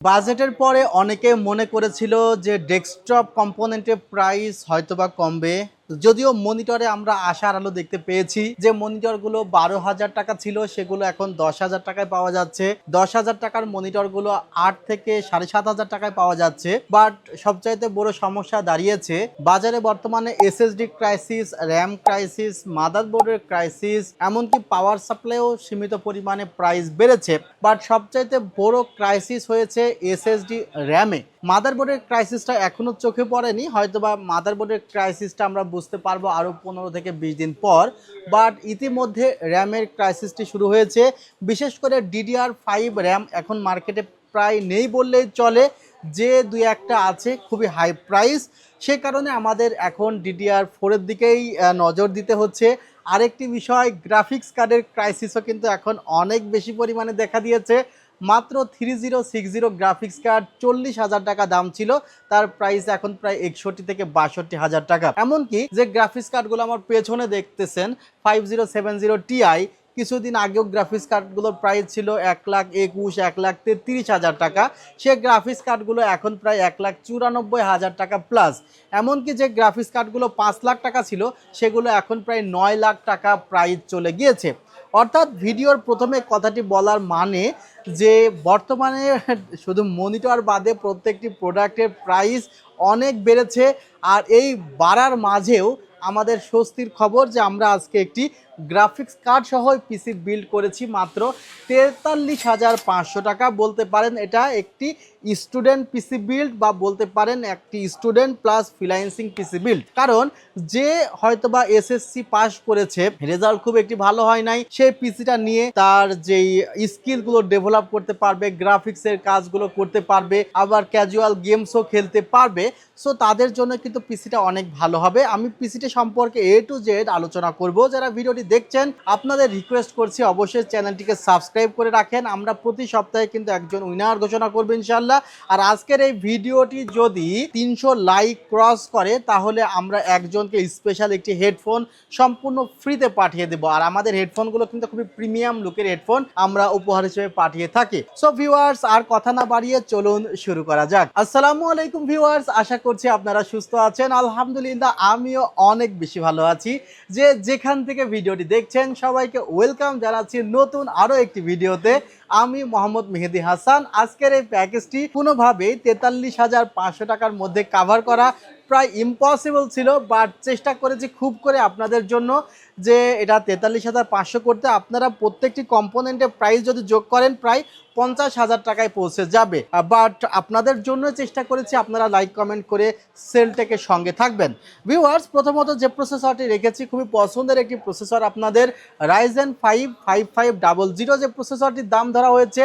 বাজেটের পরে অনেকে মনে করেছিল যে ডেস্কটপ কম্পোনেন্টের প্রাইস হয়তোবা কমবে, যদিও মনিটরে আমরা আশার আলো দেখতে পেয়েছি যে মনিটরগুলো 12,000 টাকা ছিল, সেগুলো এখন 10,000 টাকায় পাওয়া যাচ্ছে। 10,000 টাকার মনিটরগুলো 8 থেকে 7,500 টাকায় পাওয়া যাচ্ছে। বাট সবচাইতে বড় সমস্যা দাঁড়িয়েছে বাজারে বর্তমানে এসএসডি ক্রাইসিস, র্যাম ক্রাইসিস, মাদারবোর্ডের ক্রাইসিস, এমনকি পাওয়ার সাপ্লাইও সীমিত পরিমাণে প্রাইস বেড়েছে। বাট সবচাইতে বড় ক্রাইসিস হয়েছে এসএসডি র্যামে। মাদারবোর্ডের ক্রাইসিসটা এখনো চোখে পড়েনি, হয়তোবা মাদারবোর্ডের ক্রাইসিসটা আমরা বুঝতে পারবো আরও 15 থেকে 20 দিন পর। বাট ইতিমধ্যে র্যামের ক্রাইসিসটি শুরু হয়েছে। বিশেষ করে DDR5 র্যাম এখন মার্কেটে প্রায় নেই বললেই চলে, যে দুই একটা আছে খুবই হাই প্রাইস। সে কারণে আমাদের এখন DDR4 দিকেই নজর দিতে হচ্ছে। আরেকটি বিষয়, গ্রাফিক্স কার্ডের ক্রাইসিসও কিন্তু এখন অনেক বেশি পরিমাণে দেখা দিয়েছে। মাত্র 3060 গ্রাফিক্স কার্ড 40,000 টাকা দাম ছিল, তার প্রাইস এখন প্রায় 61 থেকে 62,000 টাকা। এমনকি যে গ্রাফিক্স কার্ডগুলো আমার পেছনে দেখতেছেন 5070 Ti, কিছুদিন আগেও গ্রাফিক্স কার্ডগুলোর প্রাইস ছিল 1,21,00,000 1,33,000 টাকা। সে গ্রাফিক্স কার্ডগুলো এখন প্রায় 1,94,000 টাকা প্লাস। এমনকি যে গ্রাফিক্স কার্ডগুলো 5 লাখ টাকা ছিল, সেগুলো এখন প্রায় 9 লাখ টাকা প্রাইস চলে গিয়েছে। অর্থাৎ ভিডিওর প্রথমে কথাটি বলার মানে যে বর্তমানে শুধু মনিটর বাদে প্রত্যেকটি প্রোডাক্টের প্রাইস অনেক বেড়েছে। আর এই বাড়ার মাঝেও আমাদের স্বস্তির খবর যে আমরা আজকে একটি গ্রাফিক্স কার্ড সহ পিসি বিল্ড করেছি মাত্র 43,500 টাকা। বলতে পারেন এটা একটি স্টুডেন্ট পিসি বিল্ড, বা বলতে পারেন একটি student plus freelancing PC build. কারণ যে হয়তোবা এসএসসি পাস করেছে, রেজাল্ট খুব একটি ভালো হয় নাই, সেই পিসিটা নিয়ে তার যেই স্কিলগুলো ডেভেলপ করতে পারবে, গ্রাফিক্সের কাজগুলো করতে পারবে, আবার ক্যাজুয়াল গেমসও খেলতে পারবে। সো তাদের জন্য কিন্তু পিসিটা অনেক ভালো হবে। আমি পিসিটা সম্পর্কে A to Z আলোচনা করব। যারা ভিডিওটি দেখছেন আপনাদের রিকোয়েস্ট করছি অবশ্যই চ্যানেলটিকে সাবস্ক্রাইব করে রাখেন। আমরা প্রতি সপ্তাহে কিন্তু একজন উইনার ঘোষণা করবো ইনশাল্লাহ। আর আজকের এই ভিডিওটি যদি 300 লাইক ক্রস করে তাহলে আমরা একজনকে স্পেশাল একটি হেডফোন সম্পূর্ণ ফ্রিতে পাঠিয়ে দেবো। আর আমাদের হেডফোনগুলো কিন্তু খুবই প্রিমিয়াম লুকের হেডফোন আমরা উপহার হিসেবে পাঠিয়ে থাকি। সো ভিউয়ার্স, আর কথা না বাড়িয়ে চলুন শুরু করা যাক। আসসালামু আলাইকুম ভিউয়ার্স, আশা করছি আপনারা সুস্থ আছেন। আলহামদুলিল্লাহ আমিও অনেক বেশি ভালো আছি। যে যেখান থেকে ভিডিওটি দেখছেন সবাইকে ওয়েলকাম জানাচ্ছি নতুন আরো একটি ভিডিওতে। আমি মোহাম্মদ মেহেদি হাসান। আজকের এই প্যাকেজটি কোনোভাবেই 43,500 টাকার মধ্যে কাভার করা প্রায় ইম্পসিবল ছিল, বাট চেষ্টা করেছি খুব করে আপনাদের জন্য যে এটা 43,500 করতে। আপনারা প্রত্যেকটি কম্পোনেন্টের প্রাইস যদি যোগ করেন প্রায় 50,000 টাকায় পৌঁছে যাবে। বাট আপনাদের জন্য চেষ্টা করেছি আপনারা লাইক কমেন্ট করে সেলটাকে সঙ্গে থাকবেন। ভিউয়ার্স, প্রথমত যে প্রসেসরটি রেখেছি খুবই পছন্দের একটি প্রসেসর আপনাদের, Ryzen 5 5500। যে প্রসেসরটির দাম ধরা হয়েছে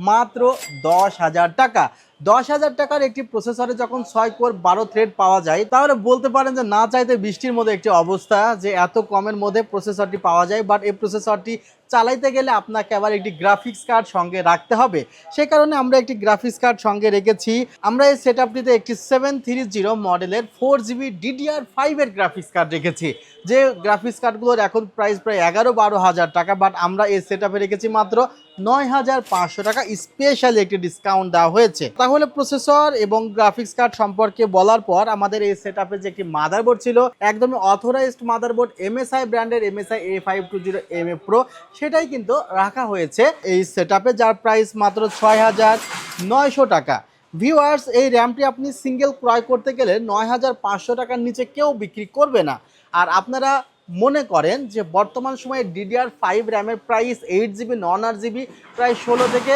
মাত্র 10,000 টাকা। 10,000 টাকার একটি প্রসেসরে যখন 6 কোর 12 থ্রেড পাওয়া যায়, তাহলে বলতে পারেন যে না চাইতে বৃষ্টির মধ্যে একটি অবস্থা যে এত কমের মধ্যে প্রসেসরটি পাওয়া যায়। বাট এই প্রসেসরটি চালাইতে গেলে আপনাকে আবার একটি গ্রাফিক্স কার্ড সঙ্গে রাখতে হবে। সে কারণে আমরা একটি গ্রাফিক্স কার্ড সঙ্গে রেখেছি। আমরা এই সেটআপটিতে একটি 730 মডেলের 4GB DDR5 এর গ্রাফিক্স কার্ড রেখেছি। যে গ্রাফিক্স কার্ডগুলোর এখন প্রাইস প্রায় 11-12,000 টাকা, বাট আমরা এই সেটআপে রেখেছি মাত্র 9,500 টাকা। স্পেশালি একটি ডিসকাউন্ট দেওয়া হয়েছে। তাহলে প্রসেসর এবং গ্রাফিক্স কার্ড সম্পর্কে বলার পর আমাদের এই সেটআপে যে একটি মাদারবোর্ড ছিল, একদমই অথরাইজড মাদারবোর্ড, MSI ব্র্যান্ডের MSI A520MA Pro, সেটাই কিন্তু রাখা হয়েছে এই সেটআপে, যার প্রাইস মাত্র 6,900 টাকা। ভিউয়ার্স, এই র্যামটি আপনি সিঙ্গেল ক্রয় করতে গেলে 9,500 টাকার নিচে কেউ বিক্রি করবে না। আর আপনারা মনে করেন যে বর্তমান সময়ে DDR5 র্যামের প্রাইস 8GB নন 8GB প্রায় 16 থেকে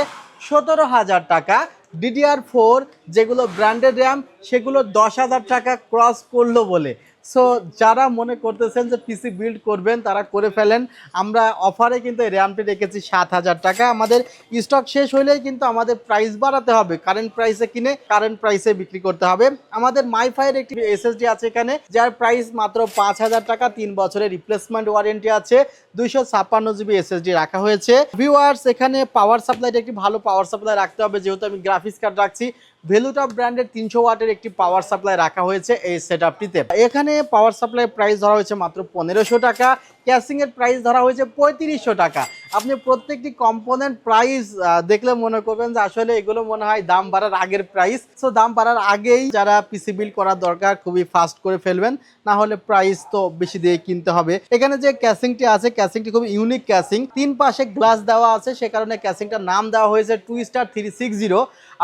17,000 টাকা। DDR4 যেগুলো ব্র্যান্ডেড র্যাম সেগুলো 10,000 টাকা ক্রস করলো বলে। সো যারা মনে করতেছেন যে পিসি বিল্ড করবেন তারা করে ফেলেন। আমরা অফারে কিন্তু এই র্যামটি রেখেছি 7,000 টাকা। আমাদের স্টক শেষ হলেই কিন্তু আমাদের প্রাইস বাড়াতে হবে, কারেন্ট প্রাইসে কিনে কারেন্ট প্রাইসে বিক্রি করতে হবে। আমাদের মাইফাইয়ের একটি SSD আছে এখানে, যার প্রাইস মাত্র 5,000 টাকা। 3 বছরের রিপ্লেসমেন্ট ওয়ারেন্টি আছে। 256GB SSD রাখা হয়েছে। ভিউয়ার্স, এখানে পাওয়ার সাপ্লাইটা একটি ভালো পাওয়ার সাপ্লাই রাখতে হবে, যেহেতু আমি গ্রাফিক্স কার্ড রাখছি। ভ্যালুটপ ব্র্যান্ডের 300 ওয়াটের একটি পাওয়ার সাপ্লাই রাখা হয়েছে এই সেটআপটিতে। এখানে পাওয়ার সাপ্লাই প্রাইস ধরা হয়েছে মাত্র 1500 টাকা, ক্যাসিং এর প্রাইস ধরা হয়েছে 3500 টাকা। আপনি প্রত্যেকটি কম্পোনেন্ট প্রাইস দেখলে মনে করবেন যে আসলে এগুলো মনে হয় দাম বাড়ার আগের প্রাইস। সো দাম বাড়ার আগেই যারা পিসি বিল্ড করার দরকার খুবই ফাস্ট করে ফেলবেন, না হলে প্রাইস তো বেশি দিয়ে কিনতে হবে। এখানে যে ক্যাসিংটি আছে, ক্যাসিংটি খুব ইউনিক ক্যাসিং, 3 পাশে গ্লাস দেওয়া আছে, সে কারণে ক্যাসিংটার নাম দেওয়া হয়েছে টুইস্টার 360।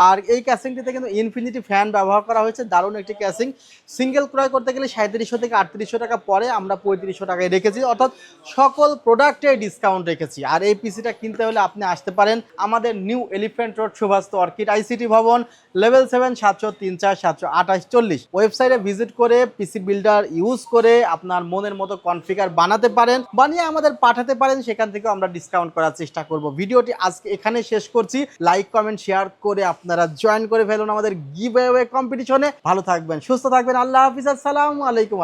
আর এই ক্যাসিংটিতে কিন্তু ইনফিনিটি ফ্যান ব্যবহার করা হয়েছে, দারুণ একটি ক্যাসিং। সিঙ্গেল ক্রয় করতে গেলে 3700 থেকে 3800 টাকা পরে, আমরা 3500 টাকায় রেখেছি, অর্থাৎ সকল প্রোডাক্টে ডিসকাউন্ট রেখেছি। আর এই পিসিটা কিনতে হলে আপনি আসতে পারেন আমাদের new elephant road Subhash orchid ICT Bhaban, level 7, 703 728 40। ওয়েবসাইটে ভিজিট করে পিসি বিল্ডার ইউজ করে আপনার মনের মতো কনফিগার বানাতে পারেন, বানিয়ে আমাদের পাঠাতে পারেন, সেখান থেকে আমরা ডিসকাউন্ট করার চেষ্টা করব। ভিডিওটি আজকে এখানে শেষ করছি। লাইক কমেন্ট শেয়ার করে আপনারা জয়েন করে ফেলুন আমাদের গিভঅ্যাওয়ে কম্পিটিশনে। ভালো থাকবেন, সুস্থ থাকবেন, আল্লাহ হাফিজ, আসসালামু আলাইকুম।